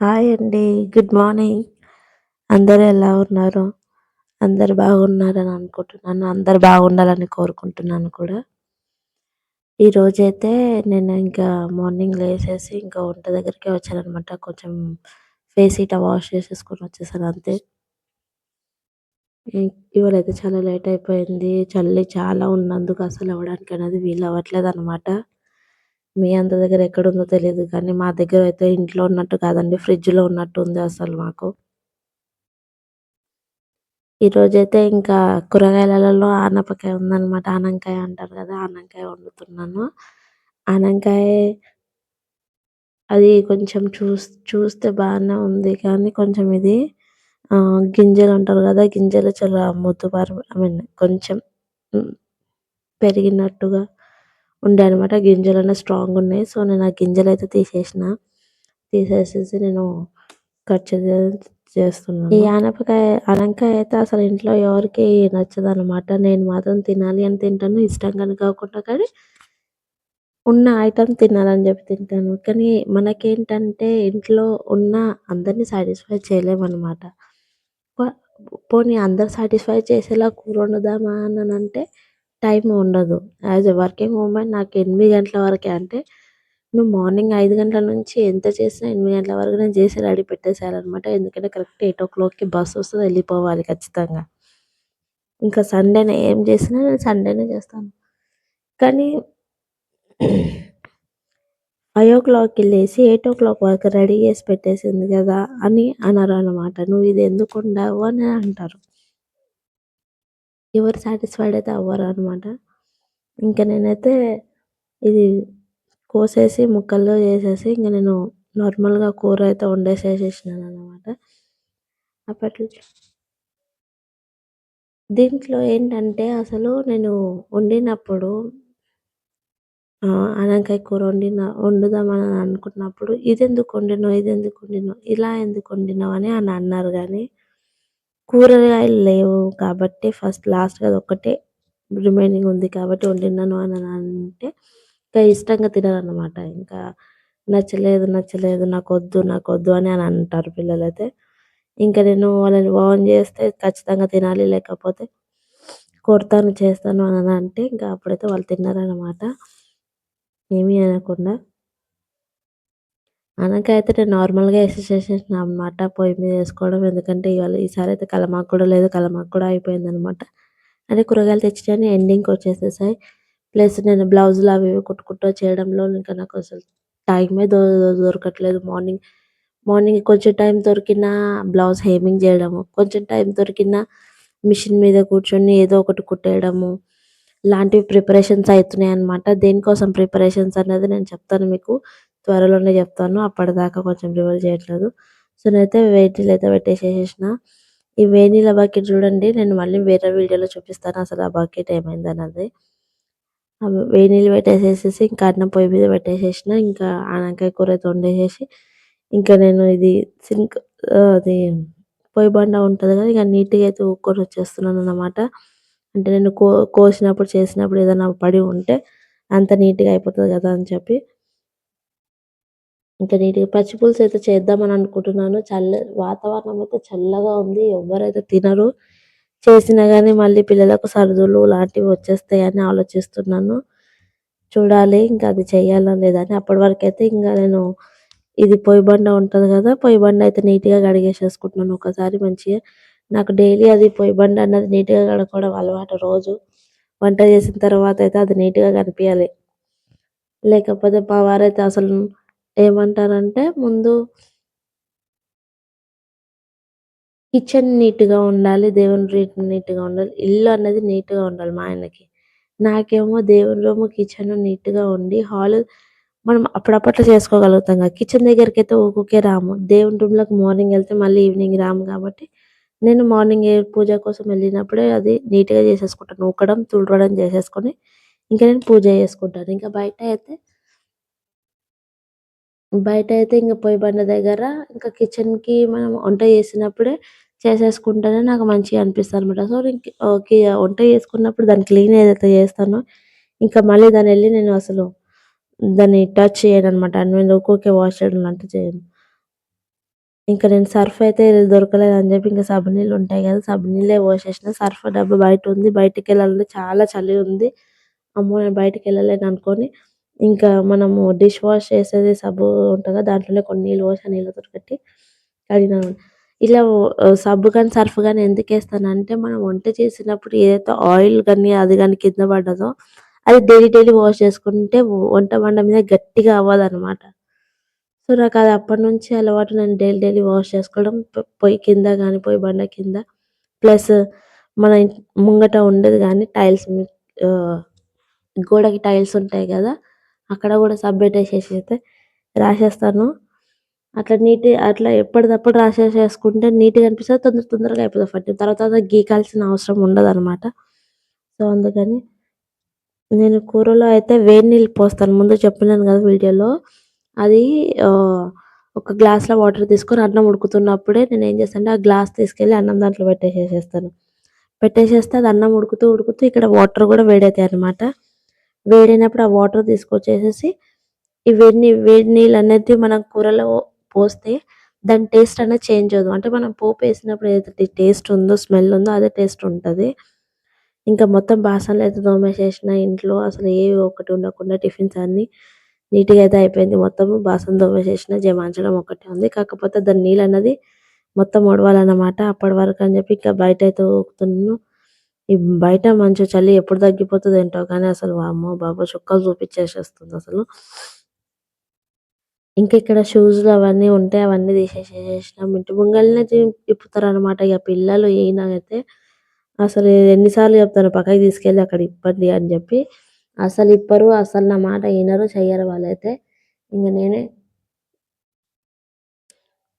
Hi అండి. Good morning. అందరూ ఎలా ఉన్నారు? అందరూ బాగున్నారని అనుకుంటున్నాను. అందరూ బాగుండాలని కోరుకుంటున్నాను కూడా. ఈరోజైతే నేను ఇంకా మార్నింగ్ లేసేసి ఇంకా వంట దగ్గరికే వచ్చాననమాట. కొంచెం ఫేస్ ఇట్టా వాష్ చేసేసుకొని వచ్చేసాను అంతే. ఇ ఇవాళైతే చాలా లేట్ అయిపోయింది. చలి చాలా ఉన్నందుకు అసలు అవ్వడానికనేది వీలవ్వట్లేదనమాట. మీ అందరి దగ్గర ఎక్కడుందో తెలీదు కానీ మా దగ్గరైతే ఇంట్లో ఉన్నట్టు కాదండి. ఫ్రిడ్జ్‌లో ఉన్నట్టుంది అసలు మాకు. ఈరోజైతే ఇంకా కూరగాయలలో ఆనపకాయ ఉందనమాట. ఆనంకాయ అంటారు గదా! ఆనంకాయ వండుతున్నాను. ఆనంకాయ అది కొంచెం చూస్తే బానే ఉంది కానీ కొంచెం ఇది గింజలంటారు గదా! గింజలు చాలా కొంచెం హ్మ్. పెరిగినట్టుగా ఉండే అనమాట. గింజలనేవి స్ట్రాంగున్నాయి. సో, నేను ఆ గింజలైతే తీసేసిన. తీసేసేసి నేను కట్ చేస్తున్నాను. ఈ ఆనపకాయ అయితే అసలు ఇంట్లో ఎవరికీ నచ్చదనమాట. నేను మాత్రం తినాలి అని తింటాను. ఇష్టంగాని కాకుండా కానీ ఉన్న ఐటెమ్ తినాలని చెప్పి తింటాను. కానీ మనకేంటంటే ఇంట్లో ఉన్న అందరిని సాటిస్ఫై చేయలేమనమాట. ప పోనీ అందరు సాటిస్ఫై చేసేలా కూర వండుదామా అననంటే టైం ఉండదు. యాజ్ ఎ వర్కింగ్ వుమెన్ నాకు 8 గంటల వరకే అంటే నువ్వు మార్నింగ్ 5 గంటల నుంచి ఎంత చేసినా 8 గంటల వరకు నేను చేసి రెడీ పెట్టేసేయాలనమాట. ఎందుకంటే కరెక్ట్ 8:00కి బస్సొస్తది ఎళ్ళిపోవాలి ఖచ్చితంగా. ఇంకా సండేనే ఏం చేసినా నేను సండేనే చేస్తాను. కానీ 5:00కి లేసి 8:00 వరకు రెడీ చేసి పెట్టేసింది గదా! అని అనరనమాట. నువ్వు ఇది ఎందుకొండావు అని అంటారు. ఎవరు సాటిస్ఫైడ్ అయితే అవ్వరనమాట. ఇంక నేనైతే ఇది కోసేసి ముక్కల్లో చేసేసి ఇంక నేను నార్మల్‌గా కూర అయితే వండేసేసేసినాననమాట. అప్పట్లో దీంట్లో ఏంటంటే అసలు నేను వండినప్పుడు ఆనపకాయ కూర వండుదామని అనుకున్నప్పుడు ఇదెందుకు వండినావు? ఇదెందుకు వండినావు? ఇలా ఎందుకు వండినావు? అని అన్నారు గానీ కూరగాయలు లేవు కాబట్టి లాస్ట్‌గా అదొక్కటే రిమైనింగ్ ఉంది కాబట్టి వండినాను అని అంటే ఇంకా ఇష్టంగా తినరనమాట. ఇంకా నచ్చలేదు నాకొద్దు అని అంటారు పిల్లలైతే. ఇంక నేను వాళ్ళని వార్న్ చేస్తే ఖచ్చితంగా తినాలి లేకపోతే కొడతాను, చేస్తాను అని అంటే ఇంకా అప్పుడైతే వాళ్ళు తిన్నారనమాట. ఏమీ అనకుండా. ఆనపకాయ అయితే నేను నార్మల్‌గా ఏసేసేసినా అనమాట. పొయ్యి మీద ఏసుకోవడం. ఎందుకంటే ఈసారైతే కలమాకు కూడా లేదు. కలమాకు కూడా అయిపోయిందనమాట. అంటే కూరగాయలు తెచ్చినయన్ని ఎండింగ్‌కొచ్చేసేసాయి. ప్లస్ నేను బ్లౌజులు అవి ఇవి కుట్టుకుంటూ చేయడంలో ఇంకా నాకసలు టైమే దొరకట్లేదు. మార్నింగ్ కొంచెం టైం దొరికినా బ్లౌజ్ హెమ్మింగ్ జేయడము, కొంచెం టైం దొరికినా మిషన్ మీద కూర్చొని ఏదో ఒకటి కుట్టేయడము, ఇలాంటివి ప్రిపరేషన్స్ అయితున్నాయనమాట. దేనికోసం ప్రిపరేషన్స్ అనేది నేను చెప్తాను మీకు. త్వరలోనే చెప్తాను. అప్పటిదాకా కొంచెం రివైల్ చేయట్లేదు. సో, నేనైతే వేడి నీళ్ళైతే పెట్టేసేసేసిన. ఈ వేడి నీళ్ళ బకెట్ చూడండి నేను మళ్ళీ వేరే వీడియోలో చూపిస్తాను అసలు ఆ బకెట్ ఏమైందన్నది. వేడి నీళ్ళు పెట్టేసేసేసి ఇంకా అన్నం పొయ్యి మీద పెట్టేసేసిన. ఇంకా ఆనపకాయ కూర అయితే వండేసేసి, ఇంకా నేను ఇది సింక్ అది పొయ్యి బండ ఉంటది కదా! ఇక నీట్‌గా అయితే ఊక్కొని వచ్చేస్తున్నానన్నమాట. అంటే నేను కోసినప్పుడు, చేసినప్పుడు ఏదైనా పడి ఉంటే అంత నీట్‌గా అయిపోతది కదా అని చెప్పి. ఇంకా నీట్‌గా పచ్చి పులుసు అయితే చేద్దామని అనుకుంటున్నాను. వాతావరణం అయితే చల్లగా ఉంది. ఎవ్వరైతే తినరు. చేసినా గానీ మళ్ళీ పిల్లలకు సర్దులు లాంటివి వచ్చేస్తాయని ఆలోచిస్తున్నాను. చూడాలి ఇంకా అది చేయాలా లేదా అని. అప్పటి వరకైతే ఇంగ నేను ఇది పొయ్యి బండ ఉంటది గదా! పొయ్యి బండ అయితే నీట్‌గా కడిగేసేసుకుంటున్నాను ఒకసారి మంచిగా. నాకు డైలీ అది పొయ్యి బండ అన్నది నీట్‌గా కడుక్కోవడం అలవాటు రోజు. వంట చేసిన తర్వాత అయితే అది నీట్‌గా కనిపియాలి. లేకపోతే మా వారైతే అసలు ఏమంటారంటే ముందు కిచెన్ నీట్‌గా ఉండాలి. దేవుని నీట్‌గా ఉండాలి. ఇల్లు అన్నది నీట్‌గా ఉండాలి మా ఆయనకి. నాకేమో దేవుని రూము, కిచెను నీట్‌గా ఉండి మనం అప్పుడప్పట్లో చేసుకోగలుగుతాం కదా! కిచెన్ దగ్గరికైతే ఊకూకే రాము. దేవుని రూమ్‌లోకి మార్నింగ్ ఎళ్తే మళ్ళీ ఈవినింగ్ రాము కాబట్టి, నేను మార్నింగ్ పూజ కోసం వెళ్ళినప్పుడే అది నీట్‌గా చేసేసుకుంటాను. ఊకడం, తుడవడం చేసేసుకొని, ఇంక నేను పూజ చేసుకుంటాను. ఇంకా బయటైతే ఇంక పొయ్యి బండ దగ్గర ఇంకా కిచెన్‌కి మనం వంట చేసినప్పుడే చేసేసుకుంటేనే నాకు మంచిగా అనిపిస్తదనమాట. సో, వంట చేసుకున్నప్పుడు దాన్ని క్లీన్ ఏదైతే చేస్తానో, ఇంకా మళ్ళీ దాన్నెళ్లి నేను అసలు దాన్ని టచ్ చేయననమాట. ఊకూకే వాష్ చేయడం లాంటివి చేయను. ఇంక నేను సర్ఫ్ అయితే దొరకలేదని జెప్పి ఇంక సబ్బు నీళ్ళుంటాయి గదా! సబ్బు నీళ్ళే పోసేసిన. సర్ఫ్ డబ్బా బయటుంది. బయటికెళ్ళాలంటే చాలా చలి ఉంది. అమ్మో! నేను బయటికెళ్ళలేననుకోని, ఇంకా మనము డిష్ వాష్ చేసేది సబ్బు ఉంటది కదా! దాంట్లోనే కొన్ని నీళ్ళు పోసి, ఆ నీళ్ళతోటి కట్టి కడిగినాను. ఇలా సబ్బు గాని, సర్ఫ్ గాని ఎందుకేస్తానంటే, మనం వంట చేసినప్పుడు ఏదైతే ఆయిల్ గాని, అది గాని కింద పడ్డదో, అది డైలీ డైలీ వాష్ చేసుకుంటే వంట బండ మీద గట్టిగా అవ్వదనమాట. సో, నాకది అప్పటినుంచి అలవాటు. నేను డైలీ డైలీ వాష్ చేసుకోవడం. పొయ్యి కింద గాని, పొయ్యి బండ కింద ప్లస్ మన ముంగట ఉండేది గాని టైల్స్ ఆహ్, గోడకి టైల్స్ ఉంటాయి గదా! అక్కడ గూడా సబ్బెట్టేసేసి అయితే రాసేస్తాను. అట్లా ఎప్పటిదప్పుడు రాసేసేసుకుంటే నీట్‌గా అనిపిస్తది. తొందరగా అయిపోతది తర్వాత గీకాల్సిన అవసరం ఉండదనమాట. సో, అందుకని నేను కూరలో అయితే వేడి నీళ్ళు పోస్తాను. ముందు చెప్పినాను గదా వీడియోలో. అది ఆహ్, ఒక గ్లాస్‌లో వాటర్ తీసుకొని అన్నం ఉడుకుతున్నప్పుడే నేనేం చేస్తానంటే, ఆ గ్లాస్ తీసుకెళ్ళి అన్నం దాంట్లో పెట్టేసేసేస్తాను. పెట్టేసేస్తే అది అన్నం ఉడుకుతూ ఇక్కడ వాటర్ గూడా వేడైతాయనమాట. వేడైనప్పుడు ఆ వాటర్ తీసుకొచ్చేసేసి ఈ వేడి నీళ్ళనేది మనం కూరలో పోస్తే దాని టేస్ట్ అనేది చేంజ్ అవ్వదు. అంటే మనం పోపేసినప్పుడు ఏదైతే టేస్ట్ ఉందో, స్మెల్ ఉందో అదే టేస్ట్ ఉంటది. ఇంకా మొత్తం బాసనలయితే తోమేసేసిన ఇంట్లో అసలు ఏ ఒక్కటి ఉండకుండా టిఫిన్స్ అన్నీ నీట్‌గా అయితే అయిపోయింది. మొత్తము బాసనలు తోమేసేసిన. జమాయించడం ఒక్కటే ఉంది. కాకపోతే దాని నీళ్ళన్నది మొత్తం ఒడవాలన్నమాట. అప్పటి వరకు అని చెప్పి ఇక బయటయితే ఊకుతున్నాను. ఈ బయట మంచు చలి ఎప్పుడు తగ్గిపోతదో ఏంటో కానీ అసలు వామ్మో! బాబోయ్! చుక్కలు చూపించేసేస్తుందసలు. ఇంక ఇక్కడ షూస్‌లు అవన్నీ ఉంటే అవన్నీ తీసేసేసినాం. ఇంటి ముంగలనే ఇప్పుతారనమాట. ఇగ పిల్లలు ఈయనైతే అసలు ఎన్ని సార్లు చెప్తాను పక్కకి తీసుకెళ్ళి అక్కడ ఇప్పండి అని జెప్పి. అసలిప్పరు. అసలు నా మాట ఇనరు, చెయ్యరు వాళ్ళైతే. ఇంగ నేనే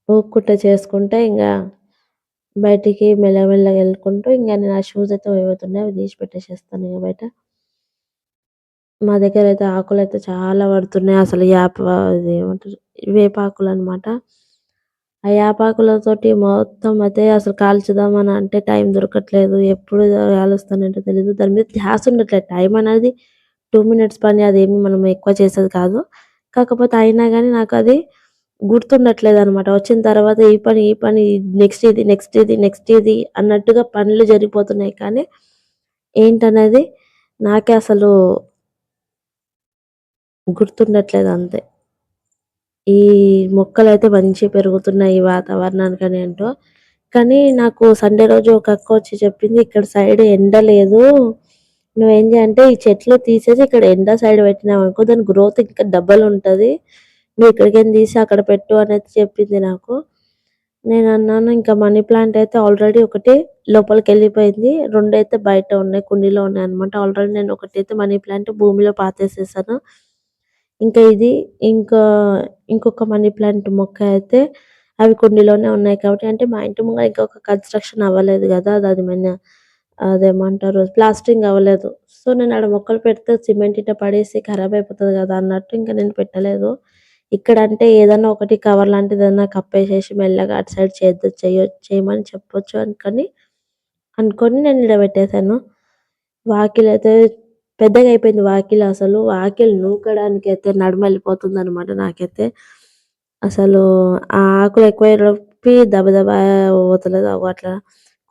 ఊరుకుంట చేసుకుంటా ఇంగా బయటికి మెల్లమెల్లగా ఎళ్ళుకుంటూ ఇంగ నేను ఆ షూస్ అయితే ఏవైతున్నాయో అవి తీసి పెట్టేసేస్తాను ఇగ బయట. మా దగ్గరైతే ఆకులైతే చాలా పడుతున్నాయి. అసలు ఇది ఏమంటారు వేపాకులనమాట. ఆ యాపాకులతోటి మొత్తం అయితే అసలు కాల్చుదామని అంటే టైం దొరకట్లేదు. ఎప్పుడు కాలుస్తానంటే తెలీదు. దాని మీద ధ్యాస ఉండట్లేదు. టైం అనేది 2 మినిట్స్ పని అదేమి మనం ఎక్కువ చేసేది కాదు. కాకపోతే అయినా గాని నాకది గుర్తుండట్లేదనమాట. వచ్చిన తర్వాత ఈ పని నెక్స్ట్ ఇది అన్నట్టుగా పనులు జరిగిపోతున్నాయి. కానీ ఏంటనేది నాకే అసలు గుర్తుండట్లేదు అంతే. ఈ మొక్కలైతే మంచిగా పెరుగుతున్నాయి ఈ వాతావరణానికని ఏంటో. కానీ నాకు సండే రోజు ఒక అక్కొచ్చి చెప్పింది, "ఇక్కడ సైడ్ ఎండ లేదు. నువ్వేం చేయంటే ఈ చెట్లు తీసేసి ఇక్కడ ఎండ సైడ్ పెట్టినావనుకో దాని గ్రోత్ ఇంకా డబల్ ఉంటది. నువ్వు ఇక్కడికేం తీసి అక్కడ పెట్టు" అనేది చెప్పింది నాకు. నేనన్నాను ఇంకా మనీ ప్లాంట్ అయితే ఆల్రెడీ ఒకటి లోపలికెళ్ళిపోయింది. 2 అయితే బయట ఉన్నాయి. కుండీలో ఉన్నాయన్నమాట. ఆల్రెడీ నేను ఒకటైతే మనీ ప్లాంట్ భూమిలో పాతేసేసాను. ఇంకా ఇది ఇంకా ఇంకొక మనీ ప్లాంట్ మొక్క అయితే అవి కుండీలోనే ఉన్నాయి కాబట్టి అంటే మా ఇంటి ముంగల ఇంకొక కన్‌స్ట్రక్షన్ అవ్వలేదు గదా! అదేమంటారు ప్లాస్టరింగ్ అవ్వలేదు. సో, నేను ఆడ మొక్కలు పెడితే సిమెంట్ ఇట్ట పడేసి ఖరాబ్ అయిపోతది గదా! అన్నట్టు ఇంక నేను పెట్టలేదు. ఇక్కడంటే ఏదన్నా ఒకటి కవర్ లాంటిదేదన్నా కప్పేసేసి మెల్లగా అటు సైడ్ చేయమని చెప్పొచ్చు అనుకోని నేను ఈడ పెట్టేసాను. వాకిలైతే పెద్దగయిపోయింది వాకిలసలు. వాకిలి నూకడానికైతే నడుమెళ్ళిపోతుందనమాట నాకైతే. అసలు ఆ ఆకులు ఎక్కువయ్యేలోపి దబ దబా పోతలేదు. అగో అట్లా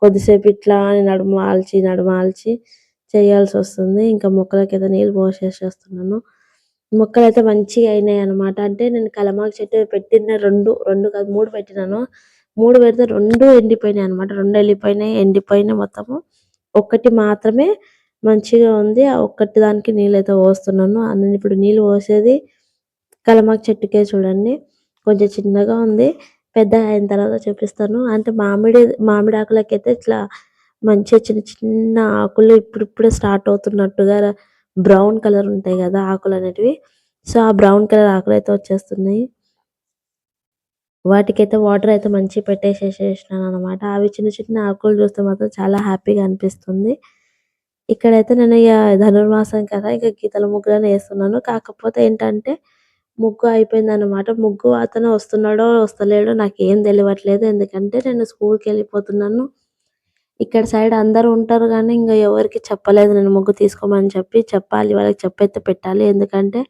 కొద్దిసేపు ఇట్లా అని నడుమాల్చి చేయాల్సొస్తుంది. ఇంకా మొక్కలకైతే నీళ్ళు పోసేసేస్తున్నాను. మొక్కలైతే మంచిగా అయినాయనమాట. అంటే నేను కలమాకు చెట్టు పెట్టిన 2 కాదు 3 పెట్టినాను. 3 పెడితే 2 ఎండిపోయినాయనమాట. 2 ఎండిపోయినాయి మొత్తము. ఒక్కటి మాత్రమే మంచిగా ఉంది. ఆ ఒక్కటి దానికి నీళ్ళైతే పోస్తున్నాను. నేనిప్పుడు నీళ్ళు పోసేది కలమాకు చెట్టుకే చూడండి. కొంచెం చిన్నగా ఉంది. పెద్దగా అయిన తర్వాత చూపిస్తాను. అంటే మామిడాకులకైతే ఇట్లా మంచిగా చిన్న చిన్న ఆకులు ఇప్పుడిప్పుడే స్టార్ట్ అవుతున్నట్టుగా బ్రౌన్ కలర్ ఉంటాయి గదా! ఆకులనేటివి. సో, ఆ బ్రౌన్ కలర్ ఆకులైతే వచ్చేస్తున్నాయి. వాటికైతే వాటర్ అయితే మంచిగా పెట్టేసేసేసినాననమాట. అవి చిన్న చిన్న ఆకులు చూస్తే మాత్రం చాలా హ్యాపీగా అనిపిస్తుంది. ఇక్కడైతే నేను ధనుర్మాసం కదా! ఇక గీతల ముగ్గులనే ఏస్తున్నాను. కాకపోతే ఏంటంటే ముగ్గు అయిపోయిందనమాట. ముగ్గు అతను వస్తున్నాడో, వస్తలేడో నాకేం తెలవట్లేదు. ఎందుకంటే నేను స్కూలుకెళ్ళిపోతున్నాను. ఇక్కడ సైడ్ అందరూ ఉంటారు గానీ, ఇంగ ఎవరికీ చెప్పలేదు నేను ముగ్గు తీసుకోమని చెప్పి. చెప్పాలి వాళ్ళకి చెప్పైతే పెట్టాలి. ఎందుకంటే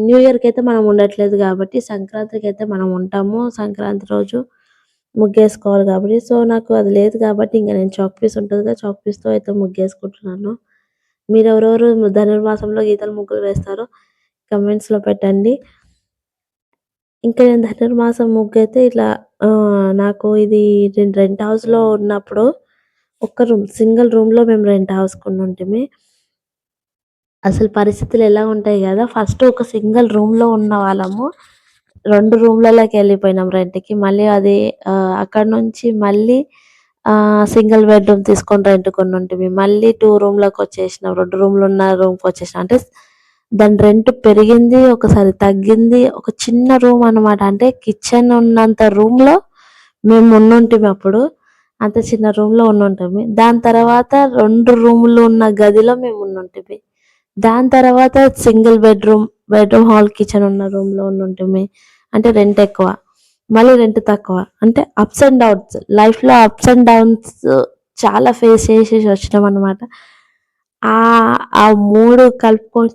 న్యూ ఇయర్‌కి అయితే మనం ఉండట్లేదు కాబట్టి సంక్రాంతికి అయితే మనం ఉంటాము. సంక్రాంతి రోజు ముగ్గేసుకోవాలి కాబట్టి. సో, నాకు అది లేదు కాబట్టి ఇంక నేను చాక్ పీస్ ఉంటది కదా! చాక్ పీస్‌తో అయితే ముగ్గేసుకుంటున్నాను. మీరెవరెవరు ధనుర్మాసంలో గీతల ముగ్గులు వేస్తారో కమెంట్స్‌లో పెట్టండి. ఇంకా నేను ధనుర్మాసం ముగ్గయితే ఇట్లా నాకు ఇది నేను రెంట్ హౌస్‌లో ఉన్నప్పుడు ఒక్క రూమ్, సింగిల్ రూమ్‌లో మేము రెంట్ హౌస్‌కొనుంటిమి. అసలు పరిస్థితులు ఎలా ఉంటాయి గదా! ఫస్ట్ ఒక సింగిల్ రూమ్‌లో ఉన్నవాళ్ళము. 2 రూమ్‌లలోకెళ్ళిపోయినాం రెంట్‌కి. మళ్ళీ అది అక్కడి నుంచి మళ్ళీ సింగిల్ బెడ్‌రూమ్ తీసుకొని రెంట్‌కొనుంటిమి. మళ్ళీ 2 రూమ్‌లకొచ్చేసినాం. 2 రూమ్‌లున్న రూమ్‌కొచ్చేసినాం. అంటే దాని రెంట్ పెరిగింది, ఒకసారి తగ్గింది. ఒక చిన్న రూమ్ అన్నమాట. అంటే కిచెన్ ఉన్నంత రూమ్‌లో మేము ఉండుంటిమి అప్పుడు. అంత చిన్న రూమ్‌లో ఉండుంటిమి. దాని తర్వాత 2 రూములు ఉన్న గదిలో మేము ఉండుంటిమి. దాని తర్వాత సింగిల్ బెడ్‌రూమ్, హాల్, కిచెన్ ఉన్న రూమ్‌లో ఉండుంటిమి. అంటే రెంట్ ఎక్కువ. మళ్ళీ రెంట్ తక్కువ. అంటే అప్స్ అండ్ డౌన్స్. లైఫ్‌లో అప్స్ అండ్ డౌన్స్ చాలా ఫేస్ చేసేసి వచ్చినామనమాట. ఆ 3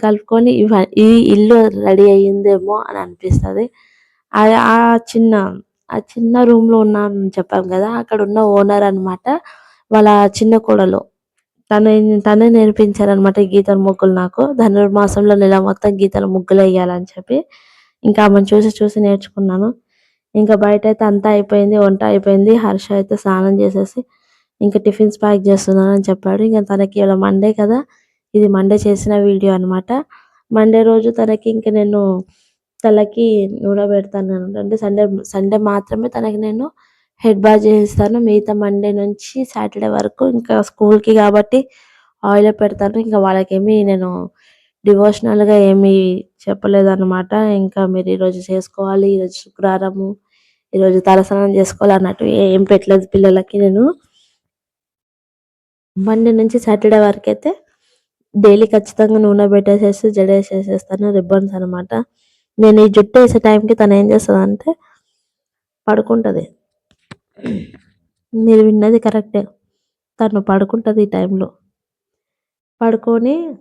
కలుపుకొని ఈ ఇల్లు రెడీ అయ్యిందేమో అని అనిపిస్తది. అది ఆ చిన్న రూమ్‌లో ఉన్నానని చెప్పాను గదా! అక్కడున్న ఓనర్ అనమాట. వాళ్ళ చిన్న కోడలు. తనే నేర్పించారనమాట ఈ గీతల ముగ్గులు నాకు. ధనుర్మాసంలో నెల మొత్తం గీతల ముగ్గులెయ్యాలని చెప్పి. ఇంకా ఆమెను చూసి చూసి నేర్చుకున్నాను. ఇంకా బయటైతే అంతా అయిపోయింది. వంట అయిపోయింది. హర్ష అయితే స్నానం చేసేసి ఇంక టిఫిన్స్ ప్యాక్ చేస్తున్నానని చెప్పాడు. ఇంక తనకి ఇవాళ మండే కదా! ఇది మండే చేసిన వీడియో అనమాట. మండే రోజు తనకి ఇంక నేను తలకి నూనె పెడతాను. అంటే సండే మాత్రమే తనకి నేను హెడ్ బాత్ చేసిస్తాను. మిగతా మండే నుంచి సాటర్‌డే వరకు ఇంకా స్కూల్‌కి కాబట్టి ఆయిలే పెడతాను. ఇంకా వాళ్ళకేమి నేను డివోషనల్‌గా ఏమీ చెప్పలేదనమాట. ఇంకా మీరు ఈరోజు చేసుకోవాలి, ఈరోజు శుక్రవారము, ఈరోజు తలస్నానం చేసుకోవాలి అన్నట్టు ఏం పెట్టలేదు పిల్లలకి నేను. మండే నుంచి సాటర్‌డే వరకైతే డైలీ ఖచ్చితంగా నూనె పెట్టేసేసి జడేసేసేస్తాను. రిబ్బన్స్ అనమాట. నేను ఈ జుట్టేసే టైంకి తనేం చేస్తదంటే పడుకుంటది. మీరు విన్నది కరెక్టే. తను పడుకుంటది ఈ టైంలో. పడుకొని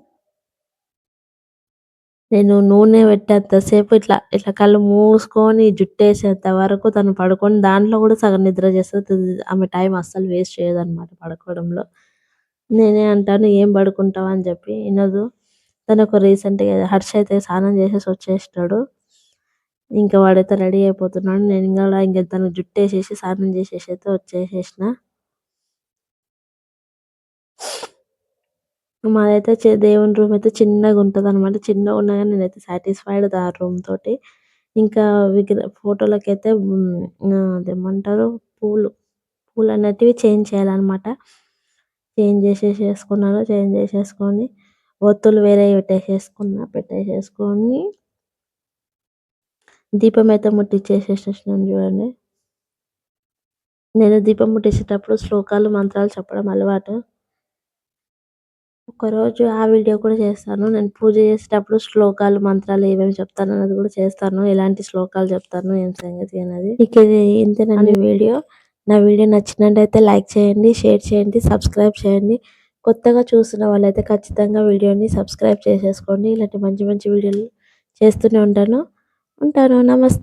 నేను నూనె పెట్టేంత సేపు ఇట్లా, ఇట్లా కళ్ళు మూసుకొని జుట్టేసేంత వరకు తను పడుకొని దాంట్లో కూడా సగం నిద్ర చేస్తది. ఆమె టైం అస్సలు వేస్ట్ చేయదనమాట పడుకోవడంలో. నేనే అంటాను ఏం పడుకుంటావు అని చెప్పి ఇనదు. తనొక రీసెంట్‌గా హర్ష అయితే స్నానం చేసేసి వచ్చేసినాడు. ఇంకా వాడైతే రెడీ అయిపోతున్నాడు. నేను కూడా ఇంక తనకి జుట్టేసేసి స్నానం చేసేసి అయితే వచ్చేసేసిన. మాదైతే దేవుని రూమ్ అయితే చిన్నగుంటదనమాట. చిన్నగున్నా గాని నేనైతే సాటిస్ఫైడ్ ఆ రూమ్ తోటి. ఇంకా ఫోటోలకైతే అదేమంటారు పూలు, పూలనేటివి చేంజ్ చేయాలనమాట. చేంజ్ చేసేసుకున్నాను. చేంజ్ చేసేసుకొని ఒత్తులు వేరేయి పెట్టేసేసుకొని దీపమైతే ముట్టిచ్చేసేసేసినాను చూడండి. నేను దీపం ముట్టించేటప్పుడు శ్లోకాలు, మంత్రాలు చెప్పడం అలవాటు. ఒకరోజు ఆ వీడియో కూడా చేస్తాను. నేను పూజ చేసేటప్పుడు శ్లోకాలు, మంత్రాలు ఏమేమి చెప్తానన్నది కూడా చేస్తాను. ఎలాంటి శ్లోకాలు చెప్తాను, ఏం సంగతి అనేది. ఇక ఇది ఇంతేనండి వీడియో. నా వీడియో నచ్చినట్టయితే లైక్ చేయండి, షేర్ చేయండి, సబ్స్క్రైబ్ చేయండి. కొత్తగా చూస్తున్న వాళ్ళైతే ఖచ్చితంగా వీడియోని సబ్స్క్రైబ్ చేసేసుకోండి. ఇలాంటి మంచి మంచి వీడియోలు చేస్తూనే ఉంటాను. ఉంటాను. నమస్తే.